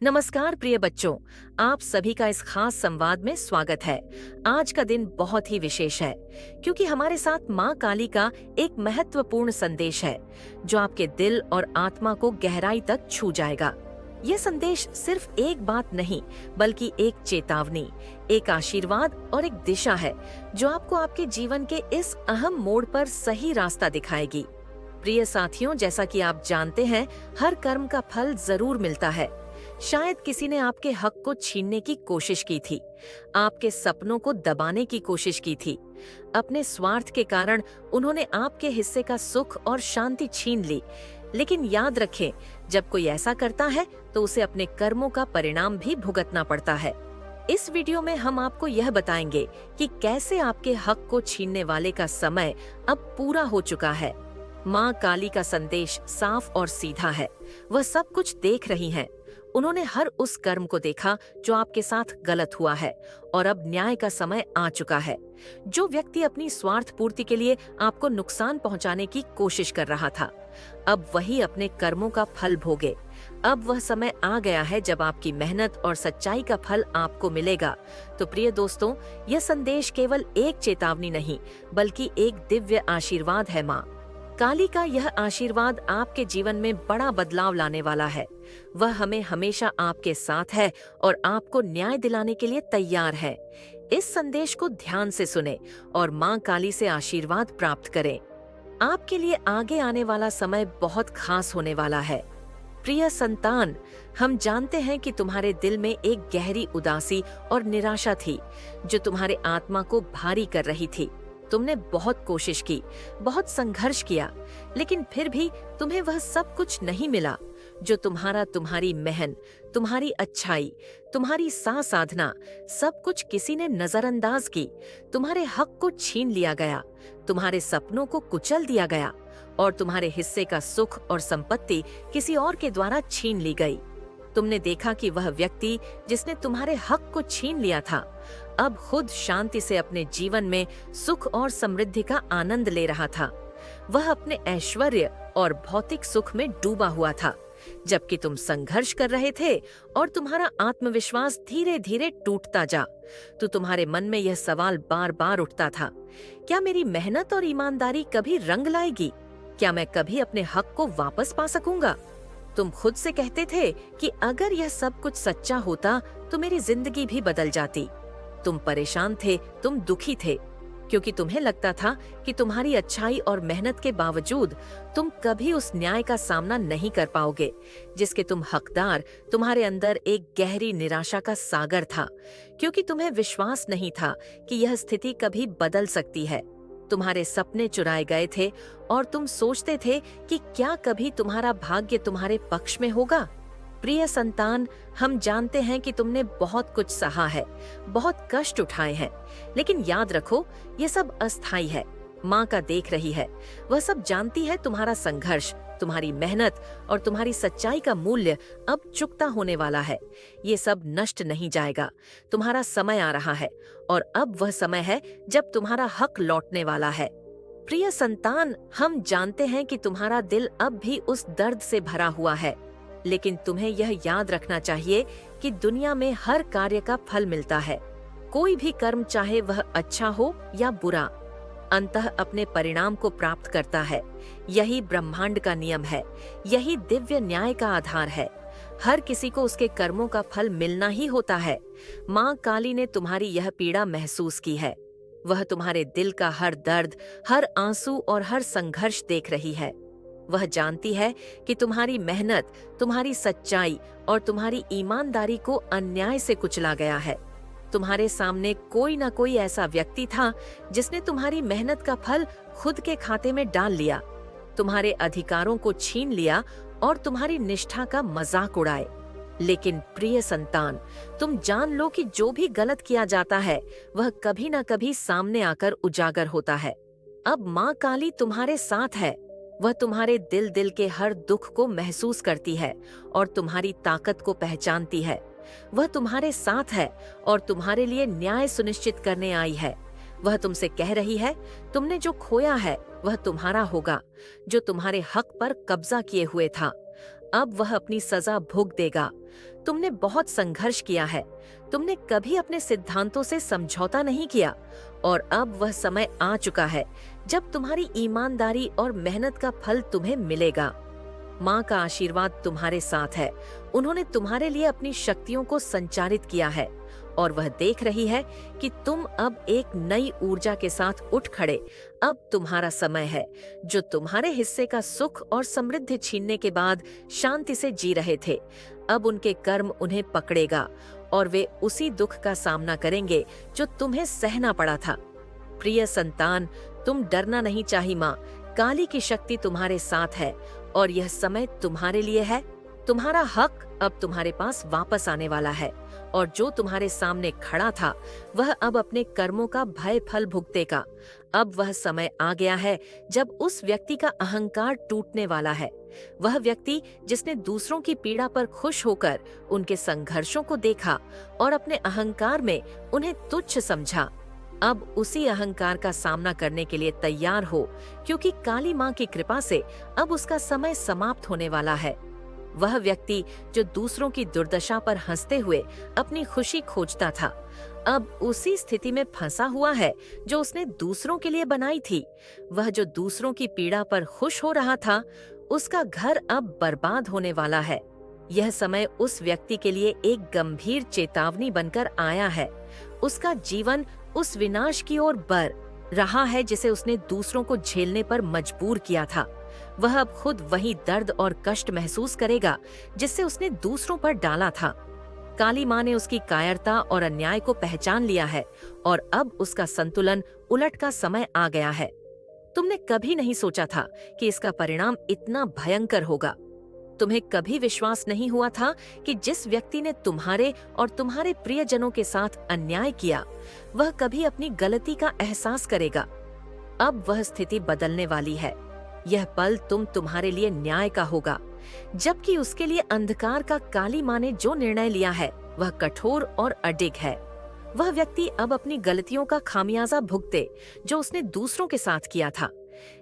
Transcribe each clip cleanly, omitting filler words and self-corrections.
नमस्कार प्रिय बच्चों, आप सभी का इस खास संवाद में स्वागत है। आज का दिन बहुत ही विशेष है क्योंकि हमारे साथ माँ काली का एक महत्वपूर्ण संदेश है जो आपके दिल और आत्मा को गहराई तक छू जाएगा। यह संदेश सिर्फ एक बात नहीं बल्कि एक चेतावनी, एक आशीर्वाद और एक दिशा है जो आपको आपके जीवन के इस अहम मोड़ पर सही रास्ता दिखाएगी। प्रिय साथियों, जैसा कि आप जानते हैं, हर कर्म का फल जरूर मिलता है। शायद किसी ने आपके हक को छीनने की कोशिश की थी, आपके सपनों को दबाने की कोशिश की थी। अपने स्वार्थ के कारण उन्होंने आपके हिस्से का सुख और शांति छीन ली। लेकिन याद रखें, जब कोई ऐसा करता है तो उसे अपने कर्मों का परिणाम भी भुगतना पड़ता है। इस वीडियो में हम आपको यह बताएंगे कि कैसे आपके हक को छीनने वाले का समय अब पूरा हो चुका है। माँ काली का संदेश साफ और सीधा है। वह सब कुछ देख रही हैं। उन्होंने हर उस कर्म को देखा जो आपके साथ गलत हुआ है और अब न्याय का समय आ चुका है। जो व्यक्ति अपनी स्वार्थ पूर्ति के लिए आपको नुकसान पहुंचाने की कोशिश कर रहा था, अब वही अपने कर्मों का फल भोगे। अब वह समय आ गया है जब आपकी मेहनत और सच्चाई का फल आपको मिलेगा। तो प्रिय दोस्तों, यह संदेश केवल एक चेतावनी नहीं बल्कि एक दिव्य आशीर्वाद है। माँ काली का यह आशीर्वाद आपके जीवन में बड़ा बदलाव लाने वाला है। वह हमें हमेशा आपके साथ है और आपको न्याय दिलाने के लिए तैयार है। इस संदेश को ध्यान से सुने और माँ काली से आशीर्वाद प्राप्त करें। आपके लिए आगे आने वाला समय बहुत खास होने वाला है। प्रिय संतान, हम जानते हैं कि तुम्हारे दिल में एक गहरी उदासी और निराशा थी जो तुम्हारे आत्मा को भारी कर रही थी। तुमने बहुत कोशिश की, बहुत संघर्ष किया, लेकिन फिर भी तुम्हें वह सब कुछ नहीं मिला जो तुम्हारी मेहनत, तुम्हारी अच्छाई, तुम्हारी साधना, सब कुछ किसी ने नजरअंदाज की। तुम्हारे हक को छीन लिया गया, तुम्हारे सपनों को कुचल दिया गया और तुम्हारे हिस्से का सुख और संपत्ति किसी और के द्वारा छीन ली गई। तुमने देखा कि वह व्यक्ति जिसने तुम्हारे हक को छीन लिया था, अब खुद शांति से अपने जीवन में सुख और समृद्धि का आनंद ले रहा था। वह अपने ऐश्वर्य और भौतिक सुख में डूबा हुआ था, जबकि तुम संघर्ष कर रहे थे और तुम्हारा आत्मविश्वास धीरे धीरे टूटता जा। तो तुम्हारे मन में यह सवाल बार बार उठता था, क्या मेरी मेहनत और ईमानदारी कभी रंग लाएगी? क्या मैं कभी अपने हक को वापस पा सकूंगा? तुम खुद से कहते थे कि अगर यह सब कुछ सच्चा होता तो मेरी जिंदगी भी बदल जाती। तुम परेशान थे, तुम दुखी थे, क्योंकि तुम्हें लगता था कि तुम्हारी अच्छाई और मेहनत के बावजूद तुम कभी उस न्याय का सामना नहीं कर पाओगे जिसके तुम हकदार। तुम्हारे अंदर एक गहरी निराशा का सागर था, क्योंकि तुम्हें विश्वास नहीं था कि यह स्थिति कभी बदल सकती है। तुम्हारे सपने चुराए गए थे और तुम सोचते थे कि क्या कभी तुम्हारा भाग्य तुम्हारे पक्ष में होगा। प्रिय संतान, हम जानते हैं कि तुमने बहुत कुछ सहा है, बहुत कष्ट उठाए हैं, लेकिन याद रखो, ये सब अस्थायी है। माँ का देख रही है, वह सब जानती है। तुम्हारा संघर्ष, तुम्हारी मेहनत और तुम्हारी सच्चाई का मूल्य अब चुकता होने वाला है। ये सब नष्ट नहीं जाएगा। तुम्हारा समय आ रहा है और अब वह समय है जब तुम्हारा हक लौटने वाला है। प्रिय संतान, हम जानते हैं कि तुम्हारा दिल अब भी उस दर्द से भरा हुआ है, लेकिन तुम्हें यह याद रखना चाहिए कि दुनिया में हर कार्य का फल मिलता है। कोई भी कर्म, चाहे वह अच्छा हो या बुरा, अंततः अपने परिणाम को प्राप्त करता है। यही ब्रह्मांड का नियम है, यही दिव्य न्याय का आधार है। हर किसी को उसके कर्मों का फल मिलना ही होता है। माँ काली ने तुम्हारी यह पीड़ा महसूस की है। वह तुम्हारे दिल का हर दर्द, हर आंसू और हर संघर्ष देख रही है। वह जानती है कि तुम्हारी मेहनत, तुम्हारी सच्चाई और तुम्हारी ईमानदारी को अन्याय से कुचला गया है। तुम्हारे सामने कोई ना कोई ऐसा व्यक्ति था जिसने तुम्हारी मेहनत का फल खुद के खाते में डाल लिया, तुम्हारे अधिकारों को छीन लिया और तुम्हारी निष्ठा का मजाक उड़ाए। लेकिन प्रिय संतान, तुम जान लो कि जो भी गलत किया जाता है वह कभी ना कभी सामने आकर उजागर होता है। अब माँ काली तुम्हारे साथ है। वह तुम्हारे दिल के हर दुख को महसूस करती है और तुम्हारी ताकत को पहचानती है। वह तुम्हारे साथ है और तुम्हारे लिए न्याय सुनिश्चित करने आई है। वह तुमसे कह रही है, तुमने जो खोया है वह तुम्हारा होगा, जो तुम्हारे हक पर कब्जा किए हुए था। अब वह अपनी सजा भुगत देगा। तुमने बहुत संघर्ष किया है, तुमने कभी अपने सिद्धांतों से समझौता नहीं किया, और अब वह समय आ चुका है जब तुम्हारी ईमानदारी और मेहनत का फल तुम्हें मिलेगा। माँ का आशीर्वाद तुम्हारे साथ है। उन्होंने तुम्हारे लिए अपनी शक्तियों को संचारित किया है और वह देख रही है कि तुम अब एक नई ऊर्जा के साथ उठ खड़े। अब तुम्हारा समय है। जो तुम्हारे हिस्से का सुख और समृद्धि छीनने के बाद शांति से जी रहे थे, अब उनके कर्म उन्हें पकड़ेगा और वे उसी दुख का सामना करेंगे जो तुम्हें सहना पड़ा था। प्रिय संतान, तुम डरना नहीं चाहिए। माँ काली की शक्ति तुम्हारे साथ है और यह समय तुम्हारे लिए है। तुम्हारा हक अब तुम्हारे पास वापस आने वाला है और जो तुम्हारे सामने खड़ा था वह अब अपने कर्मों का भय फल भुगतेगा। अब वह समय आ गया है जब उस व्यक्ति का अहंकार टूटने वाला है। वह व्यक्ति जिसने दूसरों की पीड़ा पर खुश होकर उनके संघर्षों को देखा और अपने अहंकार में उन्हें तुच्छ समझा, अब उसी अहंकार का सामना करने के लिए तैयार हो, क्योंकि काली माँ की कृपा से अब उसका समय समाप्त होने वाला है। वह व्यक्ति जो दूसरों की दुर्दशा पर हंसते हुए अपनी खुशी खोजता था, अब उसी स्थिति में फंसा हुआ है जो उसने दूसरों के लिए बनाई थी। वह जो दूसरों की पीड़ा पर खुश हो रहा था, उसका घर अब बर्बाद होने वाला है। यह समय उस व्यक्ति के लिए एक गंभीर चेतावनी बनकर आया है। उसका जीवन उस विनाश की ओर बढ़ रहा है जिसे उसने दूसरों को झेलने पर मजबूर किया था। वह अब खुद वही दर्द और कष्ट महसूस करेगा जिससे उसने दूसरों पर डाला था। काली माँ ने उसकी कायरता और अन्याय को पहचान लिया है और अब उसका संतुलन उलट का समय आ गया है। तुमने कभी नहीं सोचा था कि इसका परिणाम इतना भयंकर होगा। तुम्हें कभी विश्वास नहीं हुआ था कि जिस व्यक्ति ने तुम्हारे और तुम्हारे प्रियजनों के साथ अन्याय किया, वह कभी अपनी गलती का एहसास करेगा। अब वह स्थिति बदलने वाली है। यह पल तुम्हारे लिए न्याय का होगा, जबकि उसके लिए अंधकार का काली माँ ने जो निर्णय लिया है वह कठोर और अडिग है। वह व्यक्ति अब अपनी गलतियों का खामियाजा भुगते जो उसने दूसरों के साथ किया था,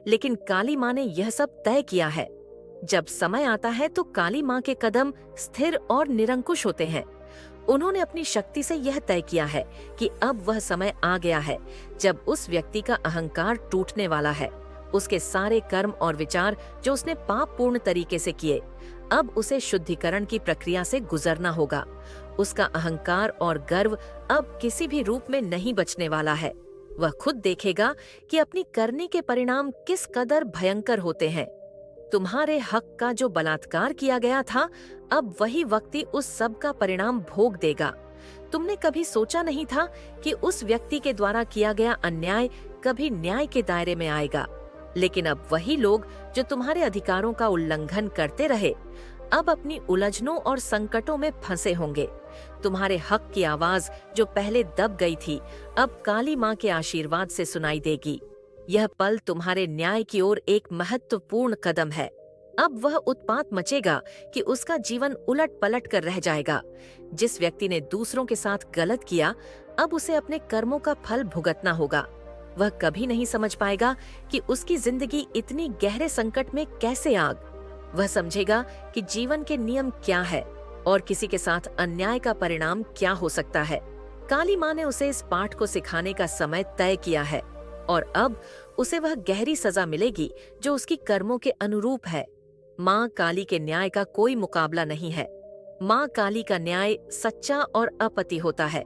लेकिन काली माँ ने यह सब तय किया है। जब समय आता है तो काली माँ के कदम स्थिर और निरंकुश होते हैं। उन्होंने अपनी शक्ति से यह तय किया है कि अब वह समय आ गया है जब उस व्यक्ति का अहंकार टूटने वाला है। उसके सारे कर्म और विचार जो उसने पापपूर्ण तरीके से किए, अब उसे शुद्धिकरण की प्रक्रिया से गुजरना होगा। उसका अहंकार और गर्व अब किसी भी रूप में नहीं बचने वाला है। वह खुद देखेगा कि अपनी करने के परिणाम किस कदर भयंकर होते हैं। तुम्हारे हक का जो बलात्कार किया गया था, अब वही व्यक्ति उस सब का परिणाम भोग देगा। तुमने कभी सोचा नहीं था कि उस व्यक्ति के द्वारा किया गया अन्याय कभी न्याय के दायरे में आएगा, लेकिन अब वही लोग जो तुम्हारे अधिकारों का उल्लंघन करते रहे, अब अपनी उलझनों और संकटों में फंसे होंगे। तुम्हारे हक की आवाज जो पहले दब गई थी, अब काली माँ के आशीर्वाद से सुनाई देगी। यह पल तुम्हारे न्याय की ओर एक महत्वपूर्ण कदम है। अब वह उत्पात मचेगा कि उसका जीवन उलट पलट कर रह जाएगा। जिस व्यक्ति ने दूसरों के साथ गलत किया, अब उसे अपने कर्मों का फल भुगतना होगा। वह कभी नहीं समझ पाएगा कि उसकी जिंदगी इतनी गहरे संकट में कैसे आ गई। वह समझेगा कि जीवन के नियम क्या है और किसी के साथ अन्याय का परिणाम क्या हो सकता है। काली माँ ने उसे इस पाठ को सिखाने का समय तय किया है और अब उसे वह गहरी सजा मिलेगी जो उसकी कर्मों के अनुरूप है। माँ काली के न्याय का कोई मुकाबला नहीं है। माँ काली का न्याय सच्चा और अपति होता है।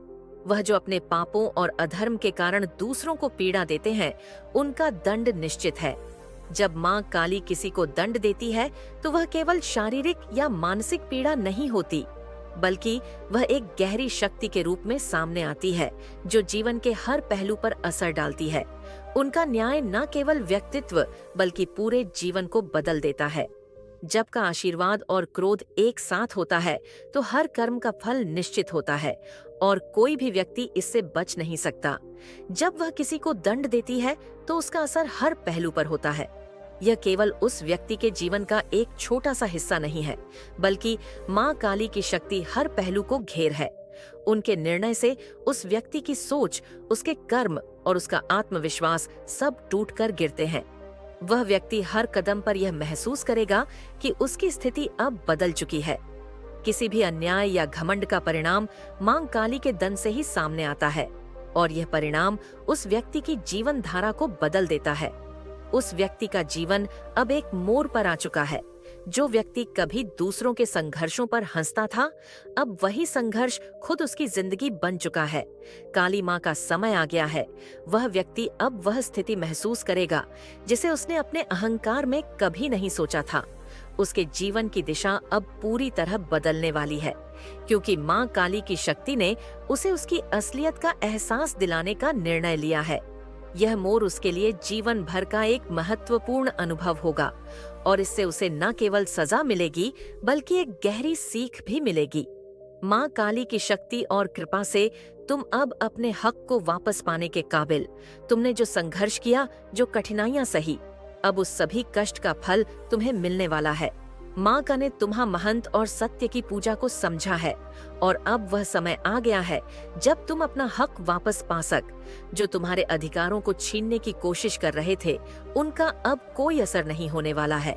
वह जो अपने पापों और अधर्म के कारण दूसरों को पीड़ा देते हैं, उनका दंड निश्चित है। जब माँ काली किसी को दंड देती है तो वह केवल शारीरिक या मानसिक पीड़ा नहीं होती, बल्कि वह एक गहरी शक्ति के रूप में सामने आती है जो जीवन के हर पहलू पर असर डालती है। उनका न्याय न केवल व्यक्तित्व बल्कि पूरे जीवन को बदल देता है। जब का आशीर्वाद और क्रोध एक साथ होता है तो हर कर्म का फल निश्चित होता है और कोई भी व्यक्ति इससे बच नहीं सकता। जब वह किसी को दंड देती है तो उसका असर हर पहलू पर होता है। यह केवल उस व्यक्ति के जीवन का एक छोटा सा हिस्सा नहीं है, बल्कि माँ काली की शक्ति हर पहलू को घेर है। उनके निर्णय से उस व्यक्ति की सोच, उसके कर्म और उसका आत्मविश्वास सब टूट कर गिरते हैं। वह व्यक्ति हर कदम पर यह महसूस करेगा कि उसकी स्थिति अब बदल चुकी है। किसी भी अन्याय या घमंड का परिणाम मां काली के दंड से ही सामने आता है और यह परिणाम उस व्यक्ति की जीवन धारा को बदल देता है। उस व्यक्ति का जीवन अब एक मोड़ पर आ चुका है। जो व्यक्ति कभी दूसरों के संघर्षों पर हंसता था, अब वही संघर्ष खुद उसकी जिंदगी बन चुका है। काली मां का समय आ गया है। वह व्यक्ति अब वह स्थिति महसूस करेगा जिसे उसने अपने अहंकार में कभी नहीं सोचा था। उसके जीवन की दिशा अब पूरी तरह बदलने वाली है, क्योंकि मां काली की शक्ति ने उसे उसकी असलियत का एहसास दिलाने का निर्णय लिया है। यह मोड़ उसके लिए जीवन भर का एक महत्वपूर्ण अनुभव होगा और इससे उसे न केवल सजा मिलेगी बल्कि एक गहरी सीख भी मिलेगी। मां काली की शक्ति और कृपा से तुम अब अपने हक को वापस पाने के काबिल। तुमने जो संघर्ष किया, जो कठिनाइयां सही, अब उस सभी कष्ट का फल तुम्हें मिलने वाला है। मां का ने तुम्हारा महंत और सत्य की पूजा को समझा है और अब वह समय आ गया है जब तुम अपना हक वापस पा सक। जो तुम्हारे अधिकारों को छीनने की कोशिश कर रहे थे, उनका अब कोई असर नहीं होने वाला है।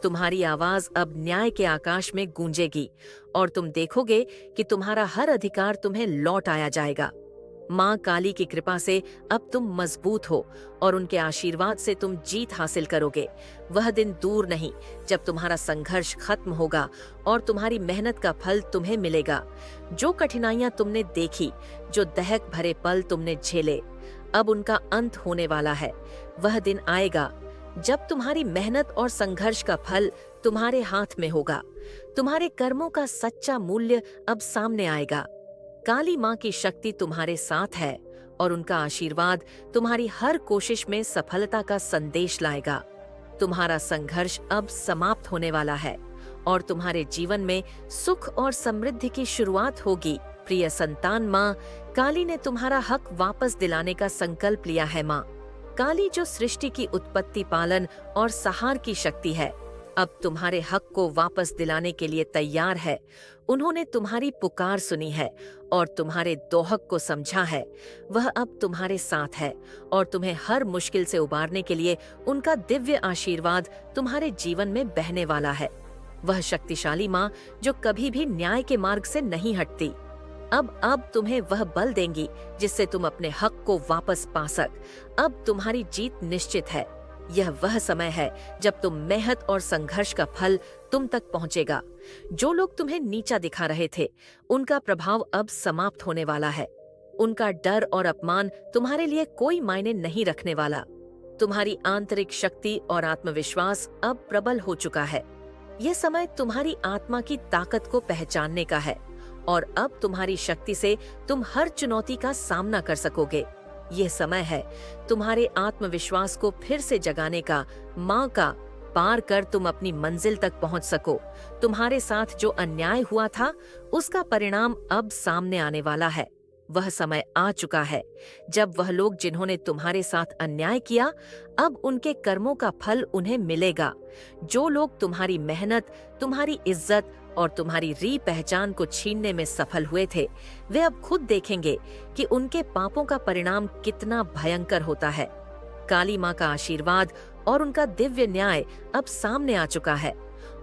तुम्हारी आवाज अब न्याय के आकाश में गूंजेगी और तुम देखोगे कि तुम्हारा हर अधिकार तुम्हें लौट आया जाएगा। मां काली की कृपा से अब तुम मजबूत हो और उनके आशीर्वाद से तुम जीत हासिल करोगे। वह दिन दूर नहीं जब तुम्हारा संघर्ष खत्म होगा और तुम्हारी मेहनत का फल तुम्हें मिलेगा। जो कठिनाइयां तुमने देखी, जो दहक भरे पल तुमने झेले, अब उनका अंत होने वाला है। वह दिन आएगा जब तुम्हारी मेहनत और संघर्ष का फल तुम्हारे हाथ में होगा। तुम्हारे कर्मों का सच्चा मूल्य अब सामने आएगा। काली मां की शक्ति तुम्हारे साथ है और उनका आशीर्वाद तुम्हारी हर कोशिश में सफलता का संदेश लाएगा। तुम्हारा संघर्ष अब समाप्त होने वाला है और तुम्हारे जीवन में सुख और समृद्धि की शुरुआत होगी। प्रिय संतान, मां काली ने तुम्हारा हक वापस दिलाने का संकल्प लिया है। मां काली जो सृष्टि की उत्पत्ति, पालन और सहार की शक्ति है, अब तुम्हारे हक को वापस दिलाने के लिए तैयार है। उन्होंने तुम्हारी पुकार सुनी है और तुम्हारे दोहक को समझा है। वह अब तुम्हारे साथ है और तुम्हें हर मुश्किल से उबारने के लिए उनका दिव्य आशीर्वाद तुम्हारे जीवन में बहने वाला है। वह शक्तिशाली मां जो कभी भी न्याय के मार्ग से नहीं हटती, अब तुम्हें वह बल देंगी जिससे तुम अपने हक को वापस पा सक। अब तुम्हारी जीत निश्चित है। यह वह समय है जब तुम मेहनत और संघर्ष का फल तुम तक पहुंचेगा। जो लोग तुम्हें नीचा दिखा रहे थे, उनका प्रभाव अब समाप्त होने वाला है। उनका डर और अपमान तुम्हारे लिए कोई मायने नहीं रखने वाला। तुम्हारी आंतरिक शक्ति और आत्मविश्वास अब प्रबल हो चुका है। यह समय तुम्हारी आत्मा की ताकत को पहचानने का है और अब तुम्हारी शक्ति से तुम हर चुनौती का सामना कर सकोगे। यह समय है तुम्हारे आत्मविश्वास को फिर से जगाने का, मां का पार कर तुम अपनी मंजिल तक पहुंच सको। तुम्हारे साथ जो अन्याय हुआ था, उसका परिणाम अब सामने आने वाला है। वह समय आ चुका है जब वह लोग जिन्होंने तुम्हारे साथ अन्याय किया, अब उनके कर्मों का फल उन्हें मिलेगा। जो लोग तुम्हारी मेहनत, तुम्हारी इज्जत और तुम्हारी री पहचान को छीनने में सफल हुए थे, वे अब खुद देखेंगे कि उनके पापों का परिणाम कितना भयंकर होता है। काली मां का आशीर्वाद और उनका दिव्य न्याय अब सामने आ चुका है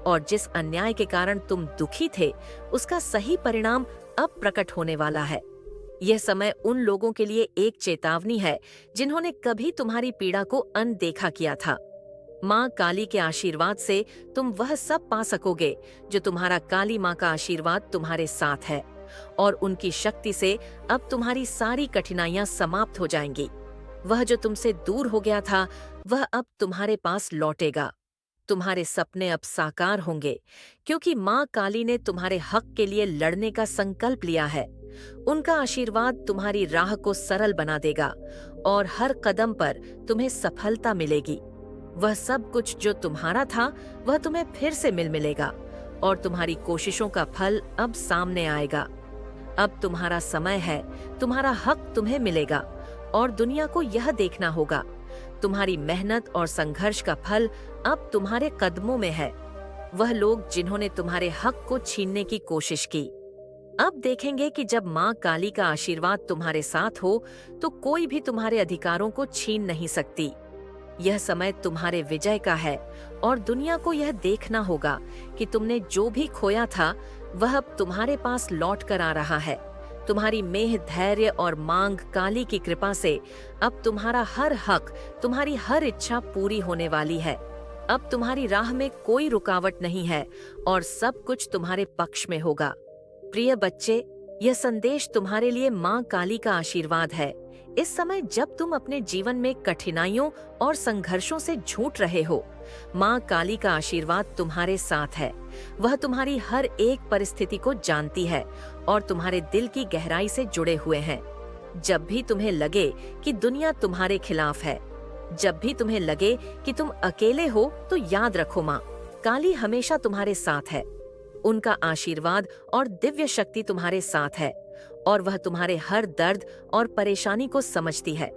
और जिस अन्याय के कारण तुम दुखी थे, उसका सही परिणाम अब प्रकट होने वाला है। यह समय उन लोगों के लिए एक चेतावनी है जिन्होंने कभी तुम्हारी पीड़ा को अनदेखा किया था। मां काली के आशीर्वाद से तुम वह सब पा सकोगे जो तुम्हारा काली मां का आशीर्वाद तुम्हारे साथ है, और उनकी शक्ति से अब तुम्हारी सारी कठिनाइयां समाप्त हो जाएंगी। वह जो तुमसे दूर हो गया था, वह अब तुम्हारे पास लौटेगा। तुम्हारे सपने अब साकार होंगे क्योंकि मां काली ने तुम्हारे हक के लिए लड़ने का संकल्प लिया है। उनका आशीर्वाद तुम्हारी राह को सरल बना देगा और हर कदम पर तुम्हें सफलता मिलेगी। वह सब कुछ जो तुम्हारा था, वह तुम्हें फिर से मिलेगा और तुम्हारी कोशिशों का फल अब सामने आएगा। अब तुम्हारा समय है, तुम्हारा हक तुम्हें मिलेगा और दुनिया को यह देखना होगा तुम्हारी मेहनत और संघर्ष का फल अब तुम्हारे कदमों में है। वह लोग जिन्होंने तुम्हारे हक को छीनने की कोशिश की, अब देखेंगे कि जब मां काली का आशीर्वाद तुम्हारे साथ हो तो कोई भी तुम्हारे अधिकारों को छीन नहीं सकती। यह समय तुम्हारे विजय का है और दुनिया को यह देखना होगा कि तुमने जो भी खोया था वह अब तुम्हारे पास लौट कर आ रहा है। तुम्हारी मेह, धैर्य और मांग काली की कृपा से अब तुम्हारा हर हक, तुम्हारी हर इच्छा पूरी होने वाली है। अब तुम्हारी राह में कोई रुकावट नहीं है और सब कुछ तुम्हारे पक्ष में होगा। प्रिय बच्चे, यह संदेश तुम्हारे लिए माँ काली का आशीर्वाद है। इस समय जब तुम अपने जीवन में कठिनाइयों और संघर्षों से जूझ रहे हो, माँ काली का आशीर्वाद तुम्हारे साथ है। वह तुम्हारी हर एक परिस्थिति को जानती है और तुम्हारे दिल की गहराई से जुड़े हुए हैं। जब भी तुम्हें लगे कि दुनिया तुम्हारे खिलाफ है, जब भी तुम्हें लगे कि तुम अकेले हो, तो याद रखो माँ काली हमेशा तुम्हारे साथ है। उनका आशीर्वाद और दिव्य शक्ति तुम्हारे साथ है और वह तुम्हारे हर दर्द और परेशानी को समझती है।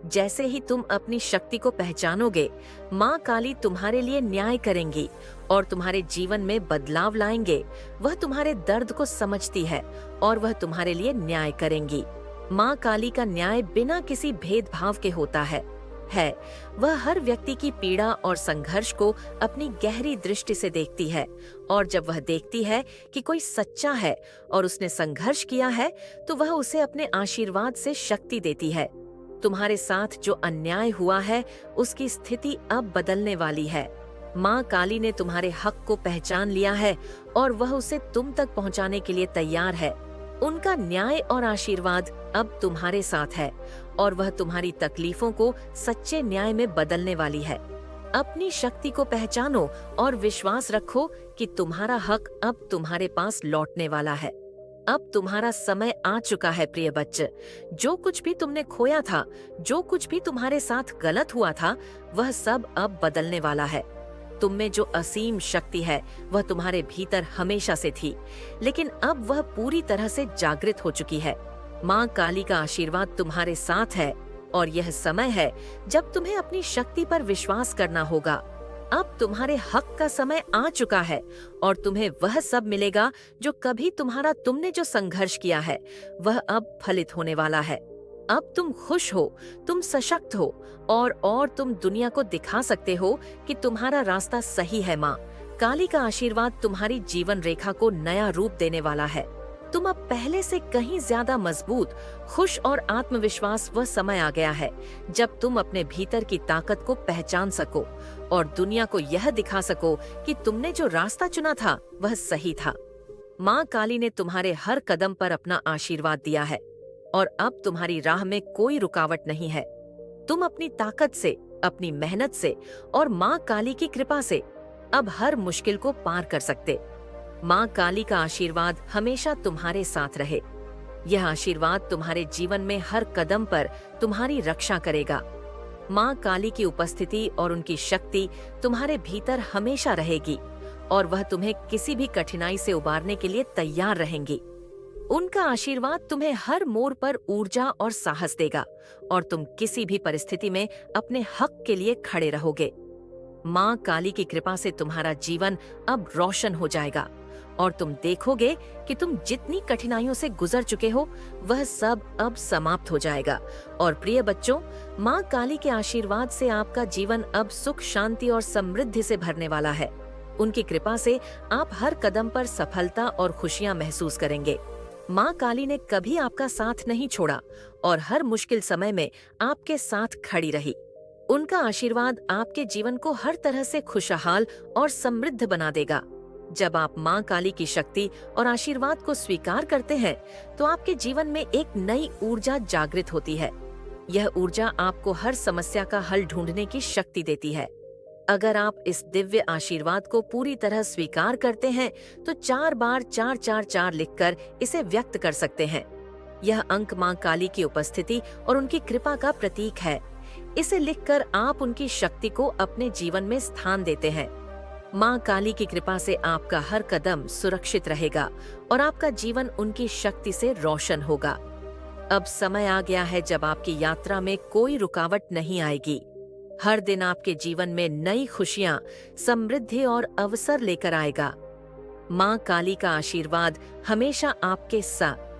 जैसे ही तुम अपनी शक्ति को पहचानोगे, माँ काली तुम्हारे लिए न्याय करेंगी और तुम्हारे जीवन में बदलाव लाएंगे। वह तुम्हारे दर्द को समझती है और वह तुम्हारे लिए न्याय करेंगी। माँ काली का न्याय बिना किसी भेदभाव के होता है। वह हर व्यक्ति की पीड़ा और संघर्ष को अपनी गहरी दृष्टि से देखती है और जब वह देखती है कि कोई सच्चा है और उसने संघर्ष किया है, तो वह उसे अपने आशीर्वाद से शक्ति देती है। तुम्हारे साथ जो अन्याय हुआ है, उसकी स्थिति अब बदलने वाली है। माँ काली ने तुम्हारे हक को पहचान लिया है और वह उसे तुम तक पहुँचाने के लिए तैयार है। उनका न्याय और आशीर्वाद अब तुम्हारे साथ है और वह तुम्हारी तकलीफों को सच्चे न्याय में बदलने वाली है। अपनी शक्ति को पहचानो और विश्वास रखो कि तुम्हारा हक अब तुम्हारे पास लौटने वाला है। अब तुम्हारा समय आ चुका है प्रिय बच्चे। जो कुछ भी तुमने खोया था, जो कुछ भी तुम्हारे साथ गलत हुआ था, वह सब अब बदलने वाला है। तुम में जो असीम शक्ति है वह तुम्हारे भीतर हमेशा से थी, लेकिन अब वह पूरी तरह से जागृत हो चुकी है। माँ काली का आशीर्वाद तुम्हारे साथ है और यह समय है जब तुम्हें अपनी शक्ति पर विश्वास करना होगा। अब तुम्हारे हक का समय आ चुका है और तुम्हें वह सब मिलेगा जो कभी तुमने जो संघर्ष किया है वह अब फलित होने वाला है। अब तुम खुश हो, तुम सशक्त हो और तुम दुनिया को दिखा सकते हो कि तुम्हारा रास्ता सही है। माँ काली का आशीर्वाद तुम्हारी जीवन रेखा को नया रूप देने वाला है। तुम अब पहले से कहीं ज्यादा मजबूत, खुश और आत्मविश्वास वह समय आ गया है जब तुम अपने भीतर की ताकत को पहचान सको और दुनिया को यह दिखा सको कि तुमने जो रास्ता चुना था वह सही था। माँ काली ने तुम्हारे हर कदम पर अपना आशीर्वाद दिया है और अब तुम्हारी राह में कोई रुकावट नहीं है। तुम अपनी ताकत से, अपनी मेहनत से और माँ काली की कृपा से अब हर मुश्किल को पार कर सकते। माँ काली का आशीर्वाद हमेशा तुम्हारे साथ रहे। यह आशीर्वाद तुम्हारे जीवन में हर कदम पर तुम्हारी रक्षा करेगा। माँ काली की उपस्थिति और उनकी शक्ति तुम्हारे भीतर हमेशा रहेगी और वह तुम्हें किसी भी कठिनाई से उबारने के लिए तैयार रहेंगी। उनका आशीर्वाद तुम्हें हर मोड़ पर ऊर्जा और साहस देगा और तुम किसी भी परिस्थिति में अपने हक के लिए खड़े रहोगे। माँ काली की कृपा से तुम्हारा जीवन अब रोशन हो जाएगा और तुम देखोगे कि तुम जितनी कठिनाइयों से गुजर चुके हो वह सब अब समाप्त हो जाएगा। और प्रिय बच्चों, माँ काली के आशीर्वाद से आपका जीवन अब सुख, शांति और समृद्धि से भरने वाला है। उनकी कृपा से आप हर कदम पर सफलता और खुशियाँ महसूस करेंगे। माँ काली ने कभी आपका साथ नहीं छोड़ा और हर मुश्किल समय में आपके साथ खड़ी रही। उनका आशीर्वाद आपके जीवन को हर तरह से खुशहाल और समृद्ध बना देगा। जब आप माँ काली की शक्ति और आशीर्वाद को स्वीकार करते हैं, तो आपके जीवन में एक नई ऊर्जा जागृत होती है। यह ऊर्जा आपको हर समस्या का हल ढूंढने की शक्ति देती है। अगर आप इस दिव्य आशीर्वाद को पूरी तरह स्वीकार करते हैं, तो 4 बार 444 लिखकर इसे व्यक्त कर सकते हैं। यह अंक माँ काली की उपस्थिति और उनकी कृपा का प्रतीक है। इसे लिखकर आप उनकी शक्ति को अपने जीवन में स्थान देते हैं। माँ काली की कृपा से आपका हर कदम सुरक्षित रहेगा और आपका जीवन उनकी शक्ति से रोशन होगा। अब समय आ गया है जब आपकी यात्रा में कोई रुकावट नहीं आएगी। हर दिन आपके जीवन में नई खुशियाँ, समृद्धि और अवसर लेकर आएगा। माँ काली का आशीर्वाद हमेशा आपके साथ